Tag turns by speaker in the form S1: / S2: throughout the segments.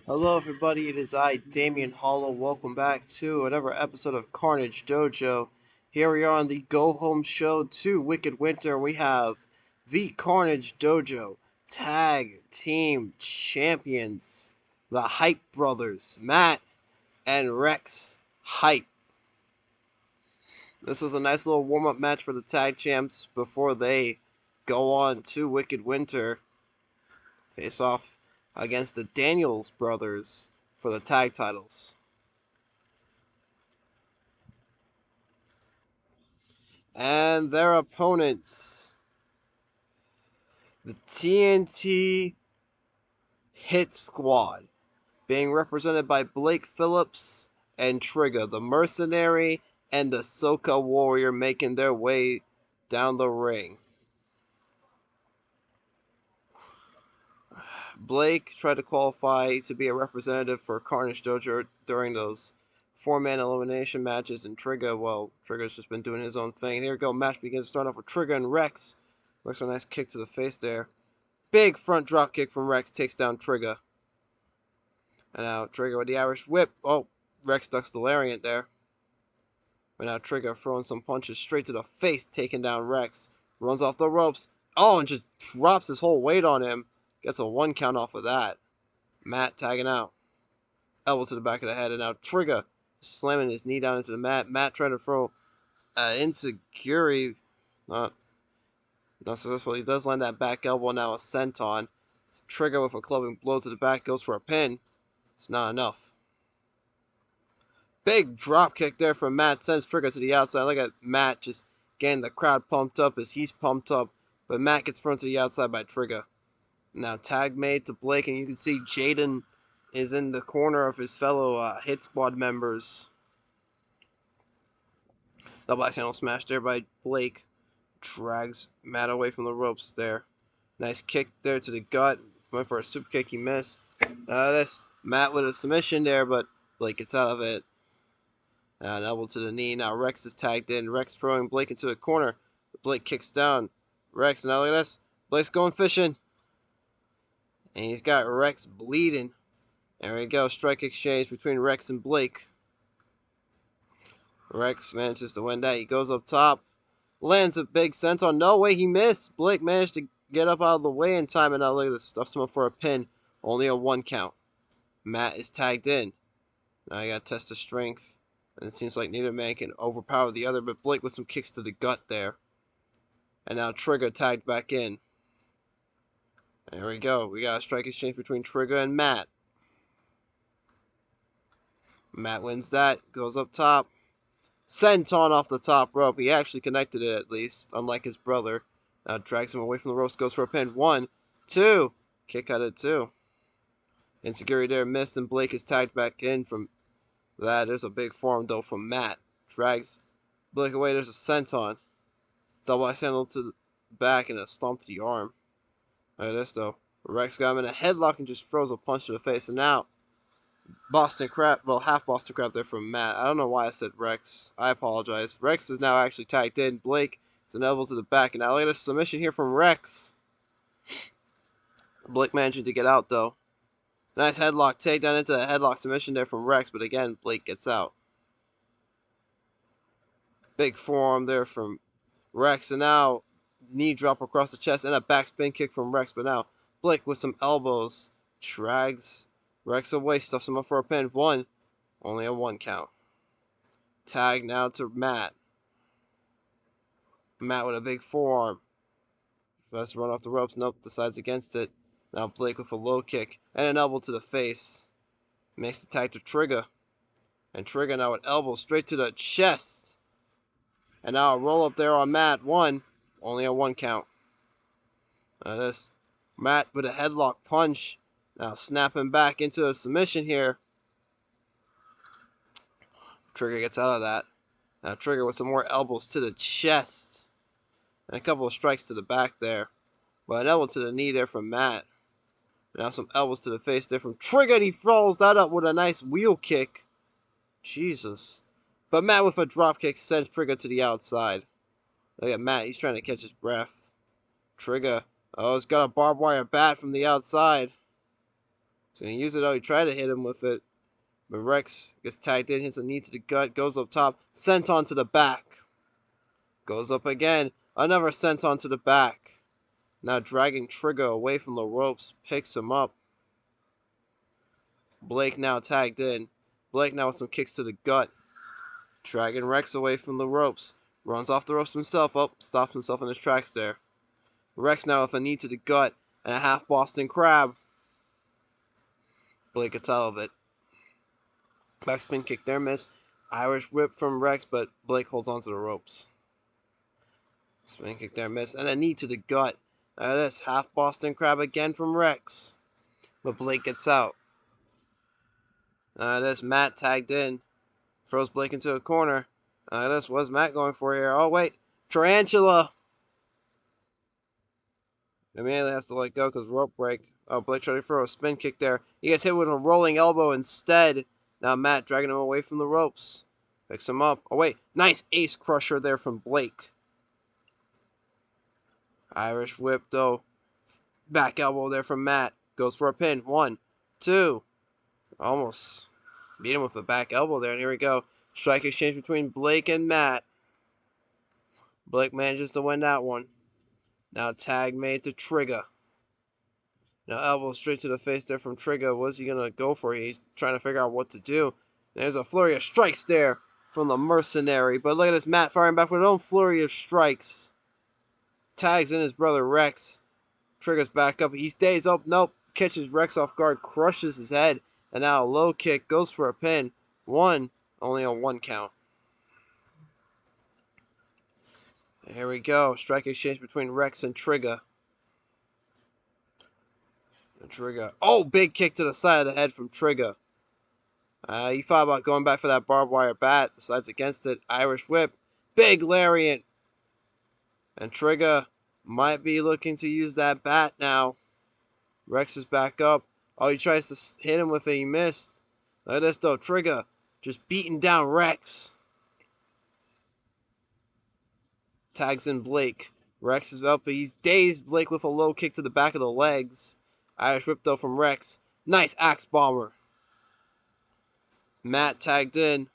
S1: Hello everybody, it is I, Damian Hollow. Welcome back to another episode of Carnage Dojo. Here we are on the Go Home Show 2 Wicked Winter. We have the Carnage Dojo Tag Team Champions, the Hype Brothers, Matt and Rex Hype. This was a nice little warm-up match for the Tag Champs before they go on to Wicked Winter. Face off against the Daniels brothers for the tag titles. And their opponents, the TNT HitSquad, being represented by Blake Phillips and Trigger, the Mercenary and the Soka Warrior, making their way down the ring. Blake tried to qualify to be a representative for Carnage Dojo during those four-man elimination matches, and Trigger's just been doing his own thing. Here we go, match begins, starting off with Trigger and Rex. Rex with a nice kick to the face there. Big front drop kick from Rex, takes down Trigger. And now Trigger with the Irish whip. Oh, Rex ducks the lariat there. But now Trigger throwing some punches straight to the face, taking down Rex. Runs off the ropes. Oh, and just drops his whole weight on him. Gets a 1 count off of that. Matt tagging out. Elbow to the back of the head, and now Trigger slamming his knee down into the mat. Matt trying to throw Insecurity. Not successful. He does land that back elbow, now a senton. Trigger with a clubbing blow to the back, goes for a pin. It's not enough. Big drop kick there from Matt, sends Trigger to the outside. Look at Matt just getting the crowd pumped up as he's pumped up. But Matt gets thrown to the outside by Trigger. Now tag made to Blake, and you can see Jaden is in the corner of his fellow Hit Squad members. Double axe handle smash there by Blake. Drags Matt away from the ropes there. Nice kick there to the gut. Went for a super kick, he missed. That's Matt with a submission there, but Blake gets out of it. An elbow to the knee. Now Rex is tagged in. Rex throwing Blake into the corner. Blake kicks down Rex. Now look at this. Blake's going fishing. And he's got Rex bleeding. There we go. Strike exchange between Rex and Blake. Rex manages to win that. He goes up top. Lands a big senton. No way, he missed. Blake managed to get up out of the way in time. And now look at this. Stuffs him up for a pin. Only a 1 count. Matt is tagged in. Now I got to test his strength. And it seems like neither man can overpower the other. But Blake with some kicks to the gut there. And now Trigger tagged back in. There we go. We got a strike exchange between Trigger and Matt. Matt wins that. Goes up top. Senton off the top rope. He actually connected it at least, unlike his brother. Now drags him away from the ropes. Goes for a pin. 1, 2. Kick out of 2. Insecurity there missed, and Blake is tagged back in from that. There's a big forearm though from Matt. Drags Blake away. There's a senton. Double axe handle to the back and a stomp to the arm. Look at this though. Rex got him in a headlock and just throws a punch to the face. And now Boston Crab, well, half Boston Crab there from Matt. I don't know why I said Rex. I apologize. Rex is now actually tagged in. Blake, it's an elbow to the back. And now look at a submission here from Rex. Blake managing to get out, though. Nice headlock takedown into the headlock submission there from Rex. But again, Blake gets out. Big forearm there from Rex. And now knee drop across the chest and a backspin kick from Rex. But now Blake with some elbows. Drags Rex away, stuffs him up for a pin. 1. Only a 1 count. Tag now to Matt. Matt with a big forearm. Tries to run off the ropes. Nope, decides against it. Now Blake with a low kick and an elbow to the face. Makes the tag to Trigger. And Trigger now with elbows straight to the chest. And now a roll up there on Matt. 1. Only a 1 count. Now this. Matt with a headlock punch. Now snapping back into a submission here. Trigger gets out of that. Now Trigger with some more elbows to the chest. And a couple of strikes to the back there. But an elbow to the knee there from Matt. Now some elbows to the face there from Trigger. And he follows that up with a nice wheel kick. Jesus. But Matt with a drop kick sends Trigger to the outside. Look at Matt. He's trying to catch his breath. Trigger. Oh, he's got a barbed wire bat from the outside. He's going to use it. Oh, he tried to hit him with it. But Rex gets tagged in, hits a knee to the gut, goes up top, senton to the back. Goes up again, another senton to the back. Now dragging Trigger away from the ropes, picks him up. Blake now tagged in. Blake now with some kicks to the gut. Dragging Rex away from the ropes. Runs off the ropes himself. Oh, stops himself in his tracks there. Rex now with a knee to the gut and a half Boston Crab. Blake gets out of it. Backspin kick there, miss. Irish whip from Rex, but Blake holds onto the ropes. Spin kick there, miss. And a knee to the gut. That's half Boston Crab again from Rex. But Blake gets out. This Matt tagged in. Throws Blake into a corner. This was Matt going for here. Oh, wait. Tarantula. Immediately has to let go because rope break. Oh, Blake trying to throw a spin kick there. He gets hit with a rolling elbow instead. Now Matt dragging him away from the ropes. Picks him up. Oh, wait. Nice ace crusher there from Blake. Irish whip, though. Back elbow there from Matt. Goes for a pin. 1, 2. Almost beat him with the back elbow there. And here we go. Strike exchange between Blake and Matt. Blake manages to win that one. Now tag made to Trigger. Now elbow straight to the face there from Trigger. What's he going to go for? He's trying to figure out what to do. There's a flurry of strikes there from the mercenary. But look at this, Matt firing back with his own flurry of strikes. Tags in his brother Rex. Trigger's back up. He stays up. Nope. Catches Rex off guard. Crushes his head. And now a low kick. Goes for a pin. 1. Only on 1 count. Here we go. Strike exchange between Rex and Trigger. Trigger. Oh, big kick to the side of the head from Trigger. He thought about going back for that barbed wire bat. Decides against it. Irish whip. Big lariat. And Trigger might be looking to use that bat now. Rex is back up. Oh, he tries to hit him with it. He missed. Look at this, though. Trigger just beating down Rex. Tags in Blake. Rex is up, but he's dazed Blake with a low kick to the back of the legs. Irish whip, though, from Rex. Nice axe bomber. Matt tagged in.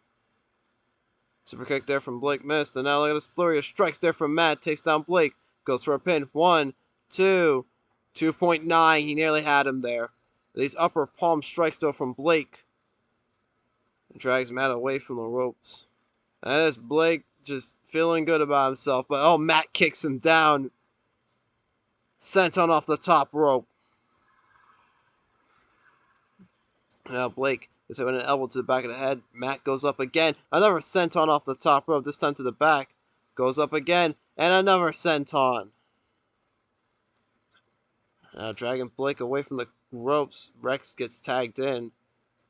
S1: Super kick there from Blake, missed. And now look at this flurry of strikes there from Matt. Takes down Blake. Goes for a pin. 1, 2. 2.9. He nearly had him there. These upper palm strikes, though, from Blake. And drags Matt away from the ropes. And there's Blake just feeling good about himself. But, oh, Matt kicks him down. Senton off the top rope. Now Blake is hitting an elbow to the back of the head. Matt goes up again. Another senton off the top rope, this time to the back. Goes up again. And another senton. Now dragging Blake away from the ropes. Rex gets tagged in.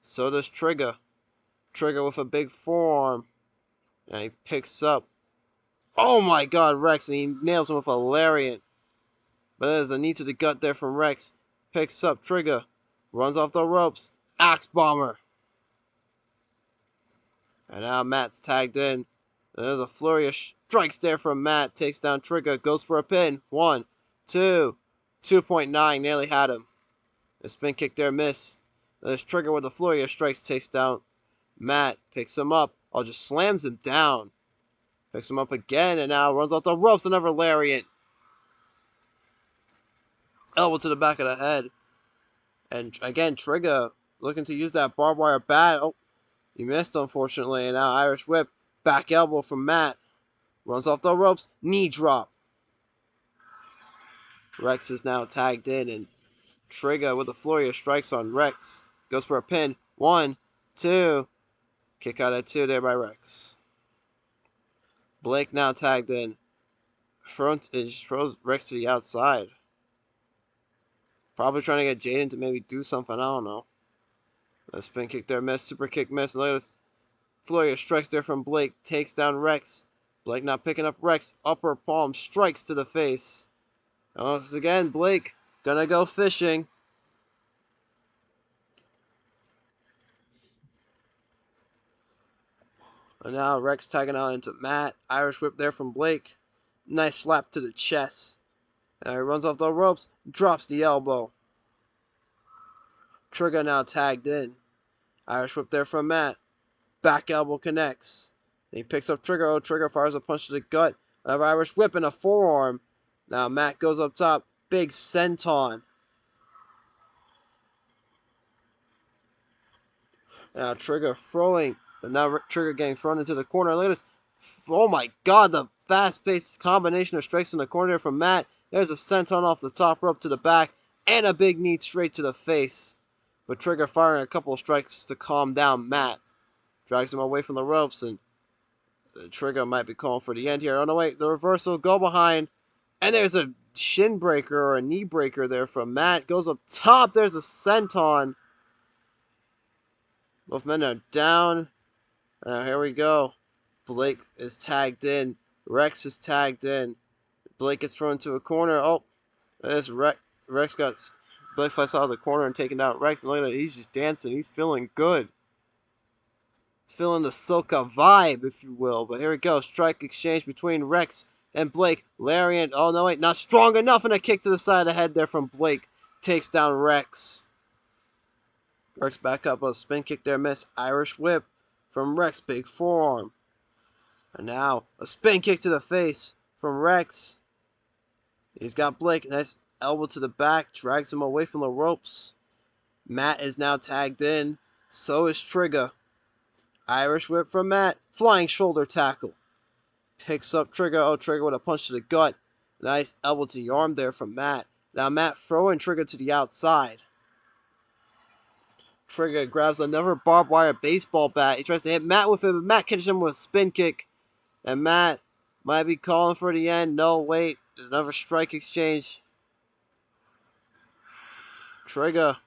S1: So does Trigger. Trigger with a big forearm. And he picks up. Oh my god, Rex. And he nails him with a lariat. But there's a knee to the gut there from Rex. Picks up Trigger. Runs off the ropes. Axe bomber. And now Matt's tagged in. And there's a flurry of strikes there from Matt. Takes down Trigger. Goes for a pin. 1, 2. 2.9. Nearly had him. A spin kick there. Miss. There's Trigger with a flurry of strikes. Takes down Matt. Picks him up. Oh, just slams him down. Picks him up again. And now runs off the ropes. Another lariat. Elbow to the back of the head. And again, Trigger looking to use that barbed wire bat. Oh, he missed, unfortunately. And now Irish whip. Back elbow from Matt. Runs off the ropes. Knee drop. Rex is now tagged in. And Trigger with a flurry of strikes on Rex. Goes for a pin. 1, 2. Kick out at 2 there by Rex. Blake now tagged in. Front just throws Rex to the outside. Probably trying to get Jaden to maybe do something. I don't know. A spin kick there, miss. Super kick, miss. Look at this flurry of strikes there from Blake. Takes down Rex. Blake now picking up Rex. Upper palm strikes to the face. And once again, Blake gonna go fishing. And now Rex tagging out into Matt. Irish whip there from Blake. Nice slap to the chest. And he runs off the ropes. Drops the elbow. Trigger now tagged in. Irish whip there from Matt. Back elbow connects. Then he picks up Trigger. Oh, Trigger fires a punch to the gut. Another Irish whip and a forearm. Now Matt goes up top. Big senton. Now Trigger throwing. And now Trigger getting thrown into the corner. Look at this. Oh my god, the fast-paced combination of strikes in the corner from Matt. There's a senton off the top rope to the back. And a big knee straight to the face. But Trigger firing a couple of strikes to calm down Matt. Drags him away from the ropes, and the Trigger might be calling for the end here. Oh no, wait, the reversal, go behind. And there's a shin breaker or a knee breaker there from Matt. Goes up top, there's a senton. Both men are down. Here we go. Blake is tagged in. Rex is tagged in. Blake gets thrown into a corner. Oh, there's Rex. Rex got Blake flies out of the corner and taking out Rex. And look at it, he's just dancing. He's feeling good. He's feeling the Soka vibe, if you will. But here we go. Strike exchange between Rex and Blake. Lariat. Oh, no, wait. Not strong enough. And a kick to the side of the head there from Blake. Takes down Rex. Rex back up. A spin kick there. Miss. Irish whip from Rex. Big forearm. And now a spin kick to the face from Rex. He's got Blake. Nice elbow to the back. Drags him away from the ropes. Matt is now tagged in. So is Trigger. Irish whip from Matt. Flying shoulder tackle. Picks up Trigger. Oh, Trigger with a punch to the gut. Nice elbow to the arm there from Matt. Now Matt throwing Trigger to the outside. Trigger grabs another barbed wire baseball bat. He tries to hit Matt with it, but Matt catches him with a spin kick. And Matt might be calling for the end. No, wait. There's another strike exchange. Trigger.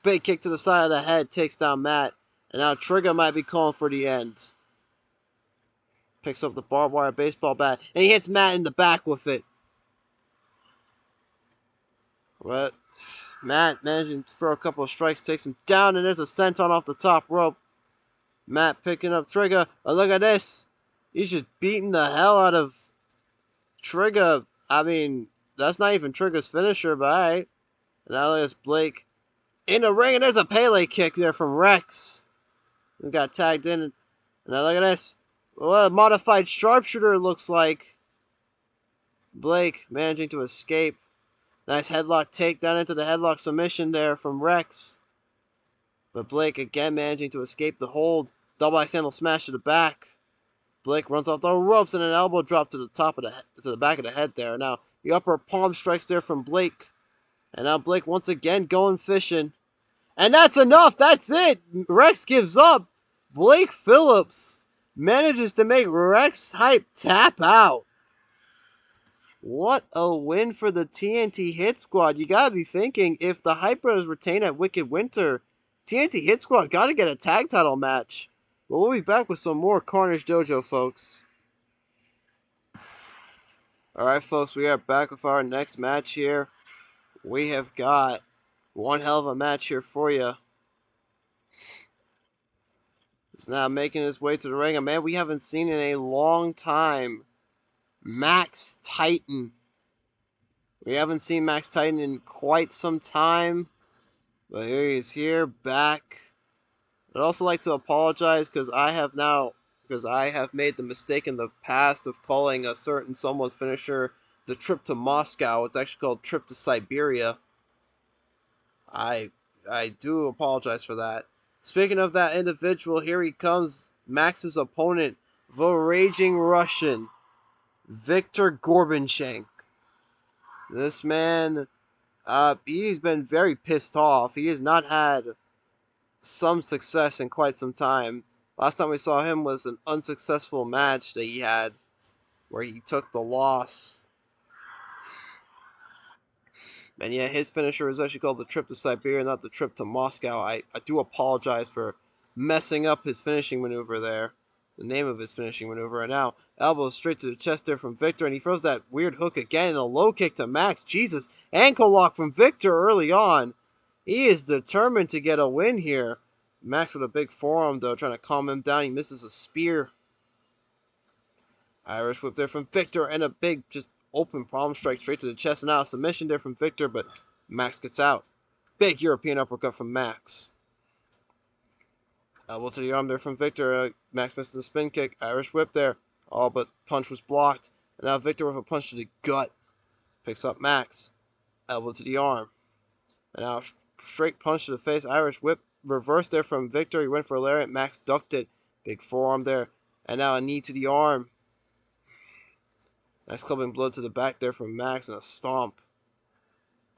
S1: Big kick to the side of the head. Takes down Matt. And now Trigger might be calling for the end. Picks up the barbed wire baseball bat. And he hits Matt in the back with it. But Matt managing to throw a couple of strikes. Takes him down. And there's a senton off the top rope. Matt picking up Trigger. Oh, look at this. He's just beating the hell out of Trigger. I mean, that's not even Trigger's finisher, but alright. And now there's Blake in the ring. And there's a Pele kick there from Rex. We got tagged in. And now look at this. What a modified sharpshooter it looks like. Blake managing to escape. Nice headlock takedown into the headlock submission there from Rex. But Blake again managing to escape the hold. Double axe handle smash to the back. Blake runs off the ropes and an elbow drop to the top of the back of the head there. Now the upper palm strikes there from Blake. And now Blake once again going fishing. And that's enough. That's it. Rex gives up. Blake Phillips manages to make Rex Hype tap out. What a win for the TNT Hit Squad. You gotta be thinking, if the Hype Brothers retain at Wicked Winter, TNT Hit Squad gotta get a tag title match. But we'll be back with some more Carnage Dojo, folks. Alright, folks, we are back with our next match here. We have got one hell of a match here for you. He's now making his way to the ring. A man we haven't seen in a long time. Max Titan. We haven't seen Max Titan in quite some time. But here he is here, back. I'd also like to apologize because I have made the mistake in the past of calling a certain someone's finisher the trip to Moscow. It's actually called Trip to Siberia. I do apologize for that. Speaking of that individual, here he comes, Max's opponent, the Raging Russian, Viktor Gorbenchek. This man, he's been very pissed off. He has not had some success in quite some time. Last time we saw him was an unsuccessful match that he had where he took the loss. And yeah, his finisher is actually called the Trip to Siberia, not the Trip to Moscow. I do apologize for messing up his finishing maneuver there. The name of his finishing maneuver. And now, elbow straight to the chest there from Viktor. And he throws that weird hook again and a low kick to Max. Jesus. Ankle lock from Viktor early on. He is determined to get a win here. Max with a big forearm, though, trying to calm him down. He misses a spear. Irish whip there from Viktor. And a big, just open palm strike straight to the chest. And now a submission there from Viktor, but Max gets out. Big European uppercut from Max. Elbow to the arm there from Viktor. Max misses the spin kick. Irish whip there. All but punch was blocked. And now Viktor with a punch to the gut. Picks up Max. Elbow to the arm. And now straight punch to the face. Irish whip. Reverse there from Viktor. He went for a lariat. Max ducked it. Big forearm there. And now a knee to the arm. Nice clubbing blood to the back there from Max and a stomp.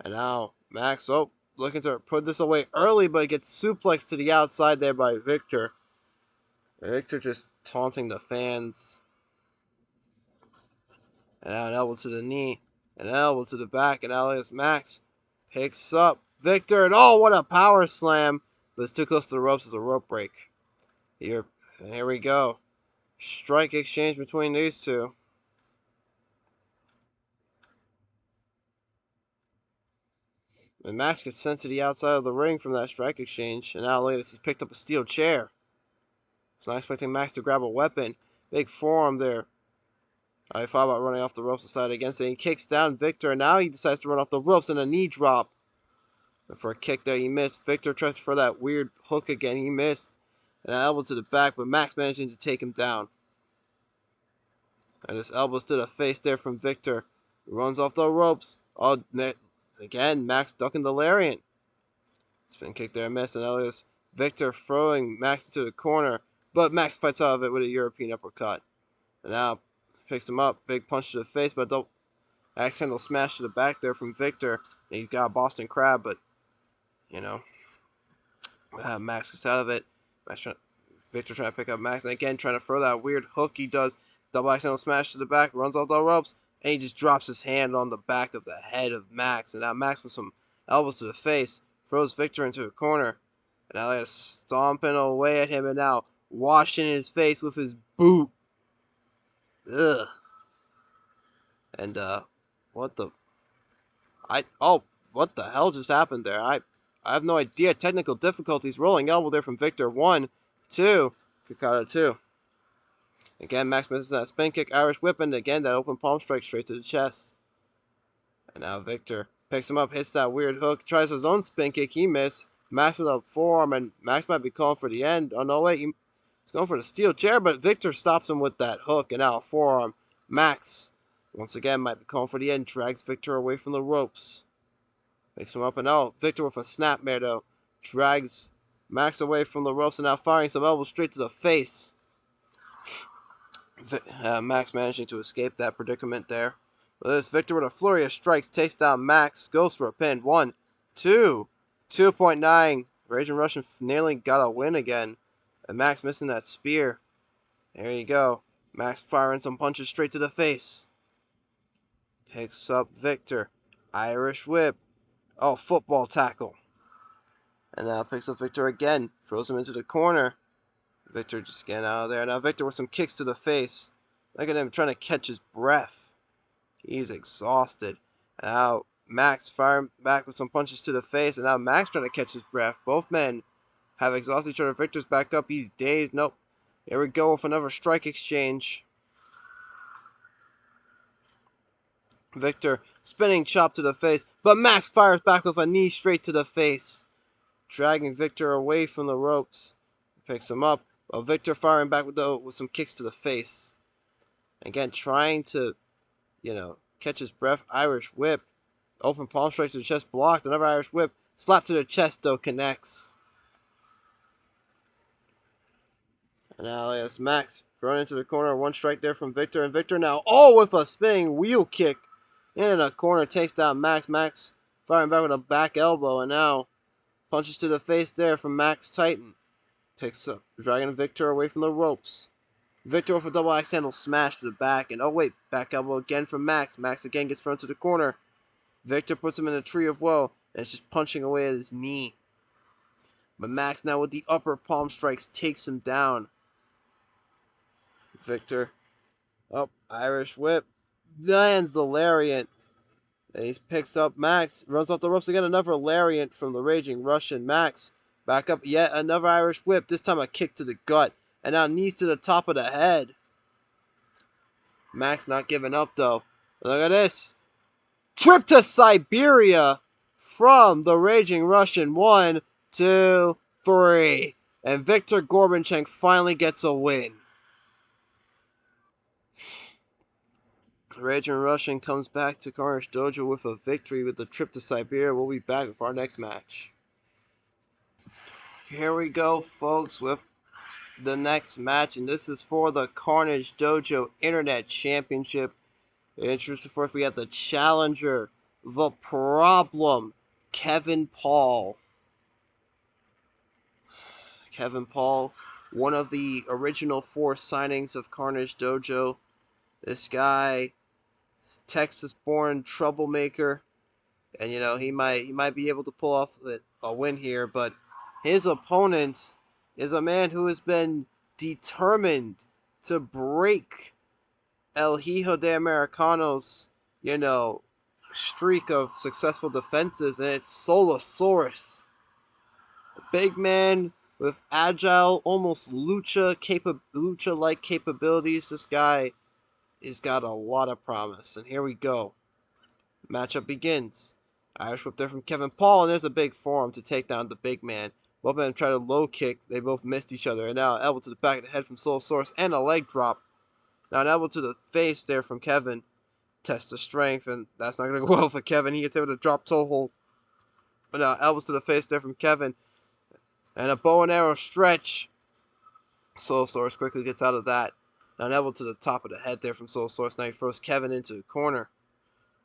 S1: And now Max, looking to put this away early, but it gets suplexed to the outside there by Viktor. Viktor just taunting the fans. And now an elbow to the knee. And an elbow to the back. And now Max picks up Viktor. And what a power slam. But it's too close to the ropes as a rope break. Here we go. Strike exchange between these two. And Max gets sent to the outside of the ring from that strike exchange. And now Latest has picked up a steel chair. He's not expecting Max to grab a weapon. Big forearm there. I thought about running off the ropes aside against it. He kicks down Viktor. And now he decides to run off the ropes and a knee drop. And for a kick there, he missed. Viktor tries for that weird hook again. He missed. And an elbow to the back, but Max managing to take him down. And this elbows to the face there from Viktor. He runs off the ropes. Again, Max ducking the lariat. Spin kick there, miss. And now Viktor throwing Max into the corner. But Max fights out of it with a European uppercut. And now picks him up. Big punch to the face, but don't accidental smash to the back there from Viktor. And he's got a Boston Crab, but, Max gets out of it. Viktor trying to pick up Max. And again, trying to throw that weird hook he does. Double accidental smash to the back. Runs off the ropes. And he just drops his hand on the back of the head of Max. And now Max with some elbows to the face throws Viktor into a corner. And now they're stomping away at him. And now washing his face with his boot. Ugh. And, what the hell just happened there? I have no idea. Technical difficulties. Rolling elbow there from Viktor. 1, 2. Kick out of 2. Again, Max misses that spin kick, Irish whip, and again, that open palm strike straight to the chest. And now Viktor picks him up, hits that weird hook, tries his own spin kick, he missed. Max with a forearm, and Max might be calling for the end. Oh, no, wait, he's going for the steel chair, but Viktor stops him with that hook, and now a forearm. Max, once again, might be calling for the end, drags Viktor away from the ropes. Picks him up, and Viktor with a snapmare, though, drags Max away from the ropes, and now firing some elbows straight to the face. Max managing to escape that predicament there. But this Viktor with a flurry of strikes takes down Max, goes for a pin. 1, 2, 2.9. Raging Russian nearly got a win again. And Max missing that spear. There you go. Max firing some punches straight to the face. Picks up Viktor. Irish whip. Football tackle. And now picks up Viktor again. Throws him into the corner. Viktor just getting out of there. Now Viktor with some kicks to the face. Look at him trying to catch his breath. He's exhausted. Now Max firing back with some punches to the face. And now Max trying to catch his breath. Both men have exhausted each other. Viktor's back up. He's dazed. Nope. Here we go with another strike exchange. Viktor spinning chop to the face. But Max fires back with a knee straight to the face. Dragging Viktor away from the ropes. Picks him up. Well, Viktor firing back with some kicks to the face. Again, trying to, catch his breath. Irish whip. Open palm strike to the chest blocked. Another Irish whip. Slap to the chest, though, connects. And now it's Max thrown into the corner. One strike there from Viktor. And Viktor now, with a spinning wheel kick. In a corner, takes down Max. Max firing back with a back elbow. And now punches to the face there from Max Titan. Picks up, dragging Viktor away from the ropes. Viktor with a double axe handle smash to the back. And back elbow again from Max. Max again gets thrown to the corner. Viktor puts him in a tree of woe. And it's just punching away at his knee. But Max now with the upper palm strikes takes him down. Viktor. Irish whip. Lands the lariat. And he picks up Max. Runs off the ropes again. Another lariat from the Raging Russian. Max. Back up, yet another Irish whip, this time a kick to the gut, and now knees to the top of the head. Max not giving up, though. Look at this. Trip to Siberia from the Raging Russian. 1, 2, 3. And Viktor Gorbenchek finally gets a win. The Raging Russian comes back to Carnage Dojo with a victory with the trip to Siberia. We'll be back with our next match. Here we go, folks, with the next match, and this is for the Carnage Dojo Internet Championship. Interesting first, we have the challenger, the problem, Kevin Paul. Kevin Paul, one of the original 4 signings of Carnage Dojo. This guy, Texas-born troublemaker, and he might be able to pull off a win here, but his opponent is a man who has been determined to break El Hijo de Americano's, streak of successful defenses, and it's Soulasaurus. A big man with agile, almost lucha-like capabilities. This guy has got a lot of promise, and here we go. Matchup begins. Irish whip there from Kevin Paul, and there's a big forearm to take down the big man. Both men try to low kick. They both missed each other, and now an elbow to the back of the head from Soulasaurus, and a leg drop. Now an elbow to the face there from Kevin. Test the strength, and that's not going to go well for Kevin. He gets able to drop toe hold. But now elbows to the face there from Kevin. And a bow and arrow stretch. Soulasaurus quickly gets out of that. Now an elbow to the top of the head there from Soulasaurus. Now he throws Kevin into the corner.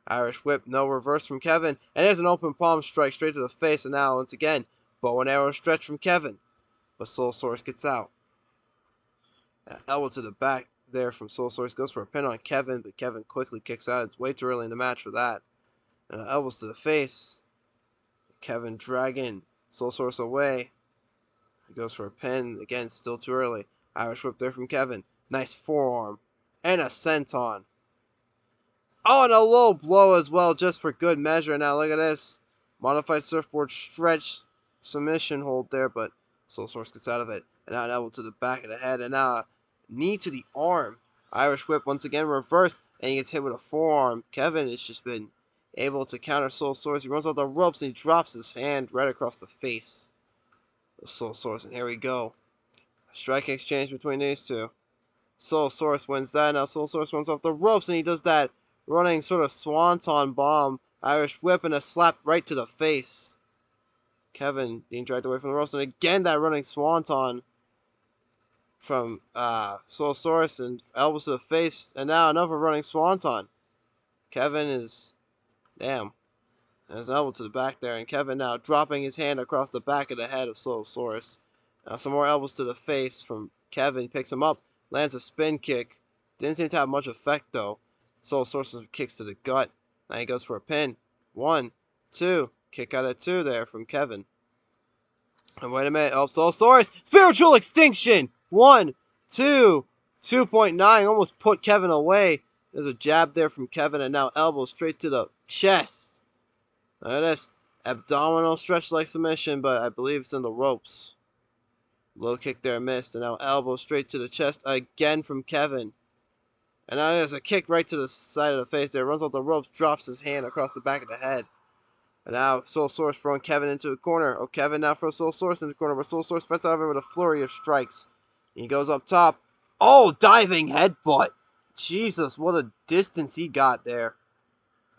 S1: Irish whip, no reverse from Kevin. And there's an open palm strike straight to the face. And now, once again, bow and arrow stretch from Kevin. But Soulasaurus gets out. Elbow to the back there from Soulasaurus. Goes for a pin on Kevin, but Kevin quickly kicks out. It's way too early in the match for that. And elbows to the face. Kevin dragging Soulasaurus away. He goes for a pin. Again, still too early. Irish whip there from Kevin. Nice forearm. And a senton. Oh, and a low blow as well, just for good measure. Now look at this. Modified surfboard stretch submission hold there, but Soulasaurus gets out of it. And now an elbow to the back of the head. And now a knee to the arm. Irish whip once again reversed. And he gets hit with a forearm. Kevin has just been able to counter Soulasaurus. He runs off the ropes and he drops his hand right across the face of Soulasaurus. And here we go. Strike exchange between these two. Soulasaurus wins that. Now Soulasaurus runs off the ropes and he does that running sort of swanton bomb, Irish whip, and a slap right to the face. Kevin being dragged away from the ropes, and again that running swanton from Soulasaurus, and elbows to the face, and now another running swanton. Kevin is, damn, there's an elbow to the back there, and Kevin now dropping his hand across the back of the head of Soulasaurus. Now some more elbows to the face from Kevin, picks him up, lands a spin kick. Didn't seem to have much effect though. Soulasaurus kicks to the gut. Now he goes for a pin. 1, 2. Kick out at 2 there from Kevin. And wait a minute. Oh, Soulasaurus. Spiritual extinction. 1, 2. 2.9. Almost put Kevin away. There's a jab there from Kevin. And now elbow straight to the chest. Look at this. Abdominal stretch like submission. But I believe it's in the ropes. Low kick there missed. And now elbow straight to the chest again from Kevin. And now there's a kick right to the side of the face there. Runs off the ropes, drops his hand across the back of the head. And now Soulasaurus throwing Kevin into the corner. Oh, Kevin now throws Soulasaurus into the corner, but Soulasaurus fights out of him with a flurry of strikes. He goes up top. Oh, diving headbutt. Jesus, what a distance he got there.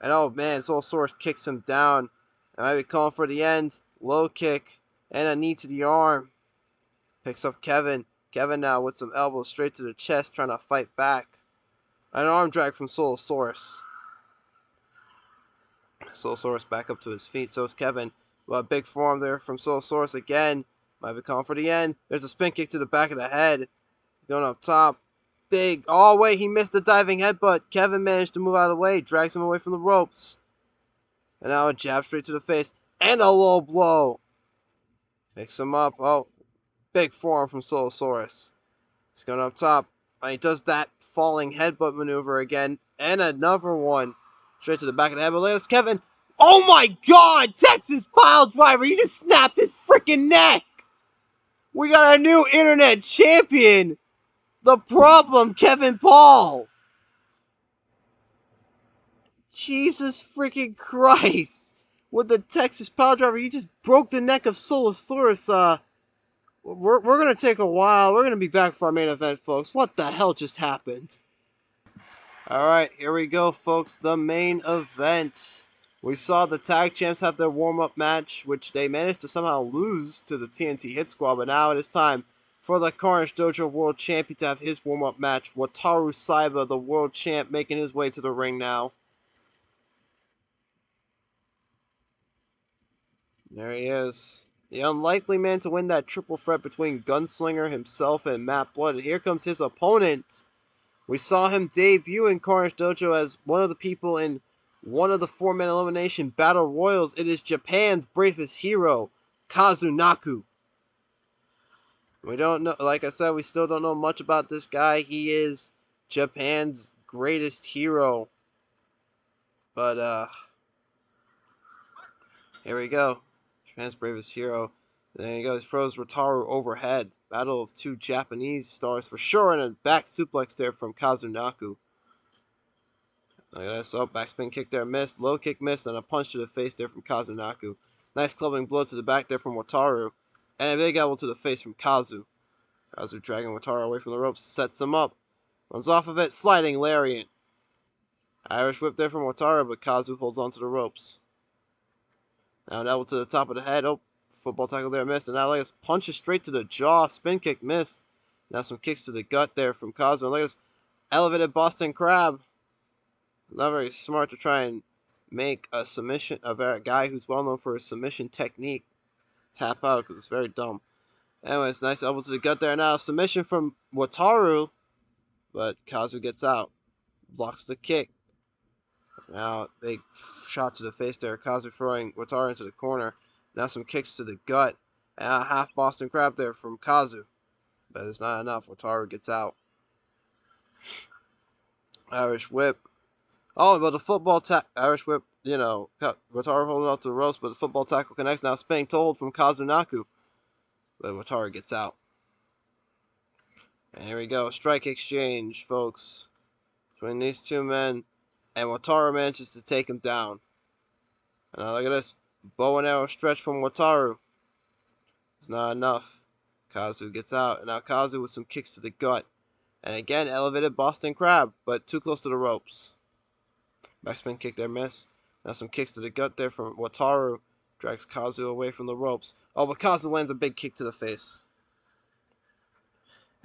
S1: And oh man, Soulasaurus kicks him down. And might be calling for the end. Low kick. And a knee to the arm. Picks up Kevin. Kevin now with some elbows straight to the chest, trying to fight back. An arm drag from Soulasaurus. Soulasaurus back up to his feet. So is Kevin. Well, a big forearm there from Soulasaurus again. Might be calling for the end. There's a spin kick to the back of the head. Going up top. Big. Oh, wait. He missed the diving headbutt. Kevin managed to move out of the way. Drags him away from the ropes. And now a jab straight to the face. And a low blow. Picks him up. Oh. Big forearm from Soulasaurus. He's going up top. He does that falling headbutt maneuver again. And another one. Straight to the back of the head. But look at this, Kevin. Oh my god! Texas pile driver! You just snapped his freaking neck! We got a new internet champion! The problem, Kevin Paul! Jesus freaking Christ! with the Texas pile driver. He just broke the neck of Soulasaurus. We're going to take a while. We're going to be back for our main event, folks. What the hell just happened? Alright, here we go, folks. The main event. We saw the tag champs have their warm-up match, which they managed to somehow lose to the TNT HitSquad. But now it is time for the Carnage Dojo World Champion to have his warm-up match. Wataru Saiba, the world champ, making his way to the ring now. There he is. The unlikely man to win that triple threat between Gunslinger, himself, and Matt Blood. And here comes his opponent. We saw him debut in Carnage Dojo as one of the people in one of the 4-man elimination battle royals. It is Japan's bravest hero, Kazu Naku. We don't know, like I said, we still don't know much about this guy. He is Japan's greatest hero. But, here we go. Japan's bravest hero. There he goes. He throws Wataru overhead. Battle of two Japanese stars for sure. And a back suplex there from Kazu Naku. Look at this. Oh, backspin kick there. Missed. Low kick missed. And a punch to the face there from Kazu Naku. Nice clubbing blow to the back there from Wataru. And a big elbow to the face from Kazu. Kazu dragging Wataru away from the ropes. Sets him up. Runs off of it. Sliding lariat. Irish whip there from Wataru. But Kazu holds on to the ropes. Now an elbow to the top of the head. Oh, football tackle there missed. And now look at this. Punches straight to the jaw. Spin kick missed. Now some kicks to the gut there from Kazu. And look at this. Elevated Boston Crab. Not very smart to try and make a submission of a guy who's well known for his submission technique tap out, because it's very dumb. Anyways, nice elbow to the gut there. Now submission from Wataru, but Kazu gets out. Blocks the kick. Now big shot to the face there. Kazu throwing Wataru into the corner. Now some kicks to the gut. And a half Boston Crab there from Kazu. But it's not enough. Wataru gets out. Irish whip. Oh, but the football Irish whip, you know, Wataru holding off to the ropes, but the football tackle connects. Now spinning toe hold from Kazu Naku. But Wataru gets out. And here we go. Strike exchange, folks. Between these two men. And Wataru manages to take him down. And now look at this. Bow and arrow stretch from Wataru. It's not enough. Kazu gets out. And now Kazu with some kicks to the gut. And again, elevated Boston Crab, but too close to the ropes. Backspin kick there, miss. Now some kicks to the gut there from Wataru. Drags Kazu away from the ropes. Oh, but Kazu lands a big kick to the face.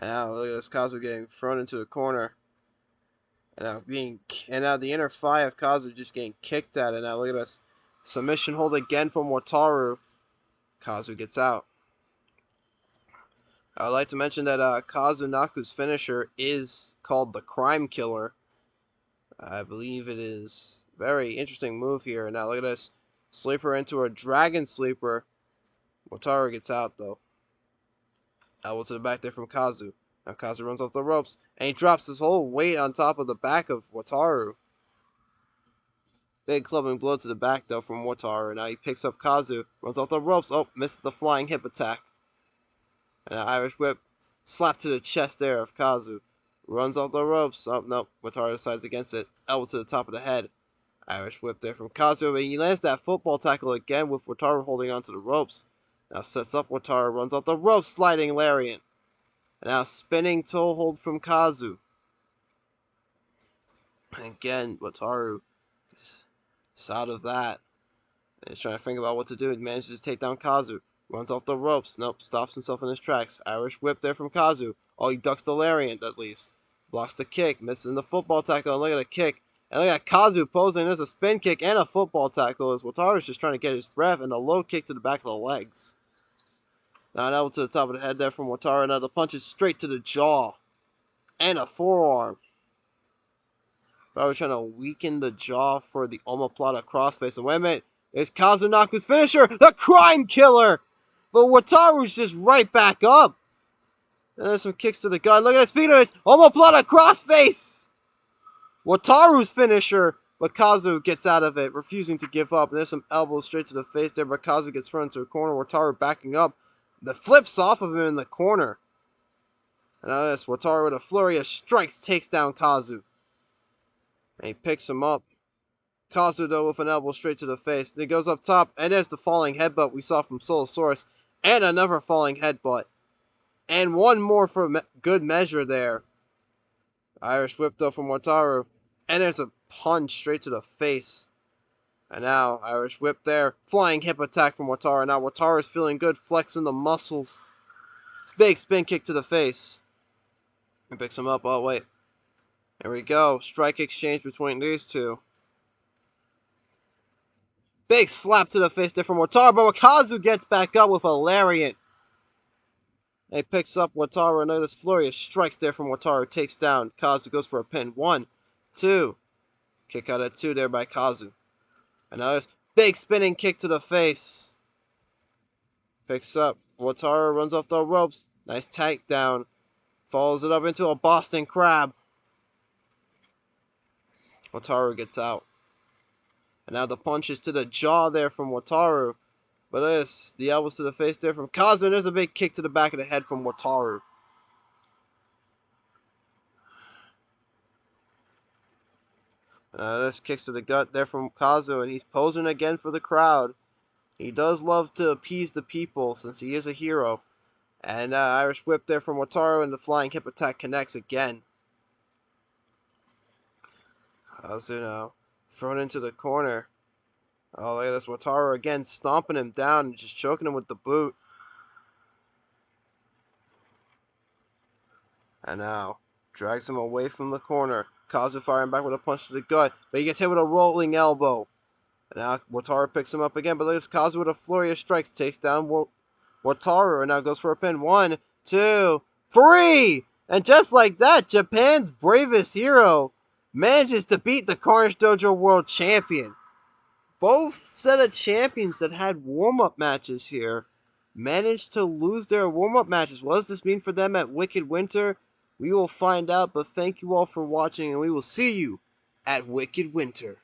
S1: And now look at this. Kazu getting thrown into the corner. And now the inner thigh of Kazu just getting kicked at. And now look at this. Submission hold again from Wataru. Kazu gets out. I would like to mention that Kazu Naku's finisher is called the Crime Killer. I believe it is a very interesting move here. Now look at this. Sleeper into a Dragon Sleeper. Wataru gets out though. Elbow to the back there from Kazu. Now Kazu runs off the ropes. And he drops his whole weight on top of the back of Wataru. Big clubbing blow to the back though from Wataru. Now he picks up Kazu. Runs off the ropes. Oh, misses the flying hip attack. And an Irish whip. Slap to the chest there of Kazu. Runs off the ropes. Oh, nope. Wataru decides against it. Elbow to the top of the head. Irish whip there from Kazu. But he lands that football tackle again with Wataru holding onto the ropes. Now sets up Wataru. Runs off the ropes. Sliding lariat. And now spinning toe hold from Kazu. And again, Wataru is out of that. And he's trying to think about what to do. He manages to take down Kazu. Runs off the ropes. Nope. Stops himself in his tracks. Irish whip there from Kazu. Oh, he ducks the lariat at least. Blocks the kick. Misses the football tackle. And look at the kick. And look at Kazu posing. There's a spin kick and a football tackle as Wataru's just trying to get his breath. And a low kick to the back of the legs. Now an elbow to the top of the head there from Wataru. Now the punch is straight to the jaw. And a forearm. Probably trying to weaken the jaw for the omoplata crossface. And wait a minute. It's Kazu Naku's finisher. The Crime Killer. But Wataru's just right back up. And there's some kicks to the gut. Look at that speed of it. Omoplata crossface. Wataru's finisher. But Kazu gets out of it, refusing to give up. And there's some elbows straight to the face there. But Kazu gets thrown into a corner. Wataru backing up. The flips off of him in the corner. And now this. Wataru with a flurry of strikes takes down Kazu. And he picks him up. Kazu though with an elbow straight to the face. Then he goes up top, and there's the falling headbutt we saw from Soulasaurus. And another falling headbutt. And one more for good measure there. Irish whip though from Wataru. And there's a punch straight to the face. And now, Irish whip there. Flying hip attack from Wataru. Now Wataru is feeling good, flexing the muscles. It's big spin kick to the face. He picks him up. Oh, wait. There we go. Strike exchange between these two. Big slap to the face there from Wataru, but Kazu gets back up with a lariat. He picks up Wataru, and notice flurry of strikes there from Wataru. Takes down. Kazu goes for a pin. 1, 2. Kick out at 2 there by Kazu. And now this big spinning kick to the face. Picks up. Wataru runs off the ropes. Nice takedown. Follows it up into a Boston Crab. Wataru gets out. And now the punches to the jaw there from Wataru. But this, the elbows to the face there from Kazu. And there's a big kick to the back of the head from Wataru. This kicks to the gut there from Kazu. And he's posing again for the crowd. He does love to appease the people since he is a hero. And Irish whip there from Wataru. And the flying hip attack connects again. Kazu now thrown into the corner. Oh, look at this. Wataru again stomping him down and just choking him with the boot. And now drags him away from the corner. Kazu firing back with a punch to the gut. But he gets hit with a rolling elbow. And now Wataru picks him up again. But look at this. Kazu with a flurry of strikes takes down Wataru. And now goes for a pin. 1, 2, 3. And just like that, Japan's bravest hero manages to beat the Carnage Dojo World Champion. Both set of champions that had warm-up matches here managed to lose their warm-up matches. What does this mean for them at Wicked Winter? We will find out, but thank you all for watching, and we will see you at Wicked Winter.